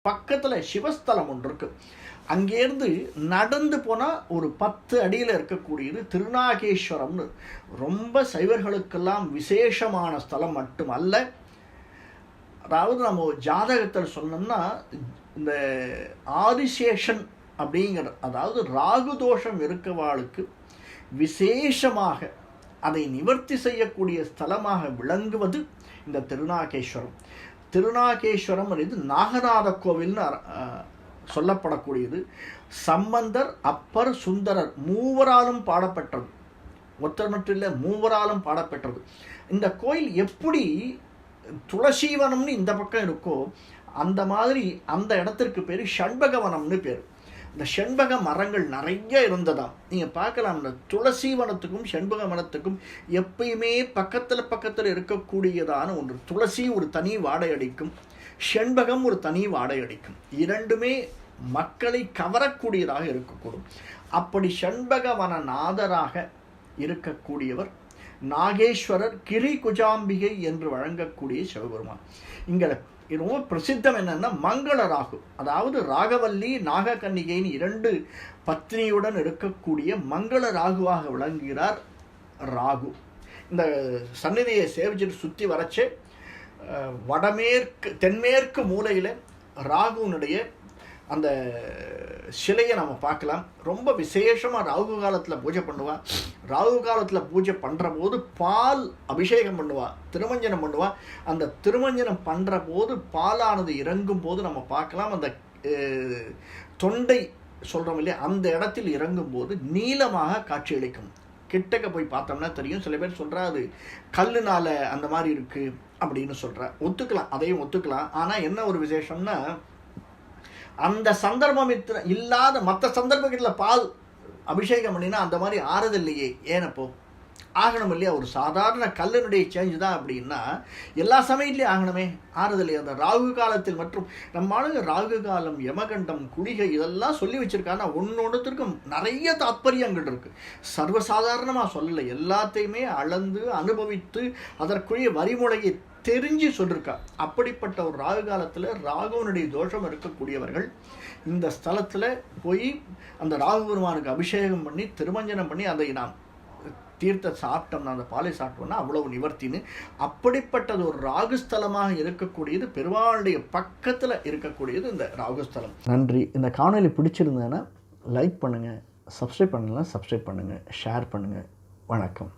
பக்கத்தில் சிவஸ்தலம் ஒன்று இருக்கு. அங்கேருந்து நடந்து போனால் ஒரு 10 அடியில் இருக்கக்கூடியது திருநாகேஸ்வரம்னு ரொம்ப சைவர்களுக்கெல்லாம் விசேஷமான ஸ்தலம் மட்டுமல்ல. அதாவது நம்ம ஜாதகத்தில் சொன்னோம்னா இந்த ஆதிசேஷன் அப்படிங்கிற, அதாவது ராகு தோஷம் இருக்கவாளுக்கு விசேஷமாக அதை நிவர்த்தி செய்யக்கூடிய ஸ்தலமாக விளங்குவது இந்த திருநாகேஸ்வரம். திருநாகேஸ்வரம் இது நாகநாத கோவில்னு சொல்லப்படக்கூடியது. சம்பந்தர், அப்பர், சுந்தரர் மூவராலும் பாடப்பெற்றது. ஒருத்தர் மட்டும் இல்லை, மூவராலும் பாடப்பெற்றது. இந்த கோயில் எப்படி துளசீவனம்னு இந்த பக்கம் இருக்கோ அந்த மாதிரி அந்த இடத்திற்கு பேர் ஷண்பகவனம்னு பேர். இந்த செண்பக மரங்கள் நிறைய இருந்ததாம். நீங்கள் பார்க்கலாம், இந்த துளசீவனத்துக்கும் செண்பக மரத்துக்கும் எப்பயுமே பக்கத்தில் இருக்கக்கூடியதான ஒன்று. துளசி ஒரு தனி வாடை அடிக்கும், செண்பகம் ஒரு தனி வாடை அடிக்கும். இரண்டுமே மக்களை கவரக்கூடியதாக இருக்கக்கூடும். அப்படி செண்பகவனநாதராக இருக்கக்கூடியவர் நாகேஸ்வரர் கிரி குஜாம்பிகை என்று வழங்கக்கூடிய சிவபெருமான். இங்கே ரொம்ப பிரசித்தம் என்னன்னா மங்கள ராகு, அதாவது ராகவல்லி நாககன்னிகையின் 2 பத்னியுடன் இருக்கக்கூடிய மங்கள ராகுவாக விளங்குகிறார் ராகு. இந்த சந்நிதியை சேவிச்சுட்டு சுற்றி வரைச்சு தென்மேற்கு மூலையில் ராகுனுடைய அந்த சிலையை நம்ம பார்க்கலாம். ரொம்ப விசேஷமாக ராகு காலத்தில் பூஜை பண்ணுவா. ராகு காலத்தில் பூஜை பண்ணுற போது பால் அபிஷேகம் பண்ணுவா, திருமஞ்சனம் பண்ணுவா. அந்த திருமஞ்சனம் பண்ணுற போது பாலானது இறங்கும் போது நம்ம பார்க்கலாம், அந்த தொண்டை சொல்கிறோம் இல்லையா, அந்த இடத்தில் இறங்கும் போது நீளமாக காட்சியளிக்கும். கிட்டக்க போய் பார்த்தோம்னா தெரியும். சில பேர் சொல்கிறா அது கல்லுனால அந்த மாதிரி இருக்குது அப்படின்னு சொல்கிறா. ஒத்துக்கலாம், அதையும் ஒத்துக்கலாம். ஆனால் என்ன ஒரு விசேஷம்னா, அந்த சந்தர்ப்பம் இல்லாத மற்ற சந்தர்ப்பங்களில் பால் அபிஷேகம் பண்ணினா அந்த மாதிரி ஆறுதில்லையே, ஏனப்போ ஆகணும் இல்லையா? ஒரு சாதாரண கல்லினுடைய சேஞ்ச் தான் அப்படின்னா எல்லா சமயத்துலேயும் ஆகணுமே, ஆறுதில்லையே. அந்த ராகு காலத்தில் மற்றும் நம்ம ஆளுங்க ராகு காலம், யமகண்டம், குளிகை இதெல்லாம் சொல்லி வச்சுருக்காங்கன்னா ஒன்னொன்றுத்திற்கும் நிறைய தாத்பரியங்கள் இருக்குது. சர்வசாதாரணமாக சொல்லலை, எல்லாத்தையுமே அளந்து அனுபவித்து அதற்குரிய வரிமுறையை தெரிஞ்சு சொல்லியிருக்கா. அப்படிப்பட்ட ஒரு ராகு காலத்தில் ராகுவனுடைய தோஷம் இருக்கக்கூடியவர்கள் இந்த ஸ்தலத்தில் போய் அந்த ராகு பெருமானுக்கு அபிஷேகம் பண்ணி திருமஞ்சனம் பண்ணி அதை நாம் தீர்த்த சாப்பிட்டோம்னா, அந்த பாலை சாப்பிட்டோம்னா அவ்வளவு நிவர்த்தின்னு. அப்படிப்பட்டது ஒரு ராகுஸ்தலமாக இருக்கக்கூடியது, பெருமாளுடைய பக்கத்தில் இருக்கக்கூடியது இந்த ராகுஸ்தலம். நன்றி. இந்த காணொலி பிடிச்சிருந்ததுன்னா லைக் பண்ணுங்கள், சப்ஸ்கிரைப் பண்ணுங்கள், ஷேர் பண்ணுங்கள். வணக்கம்.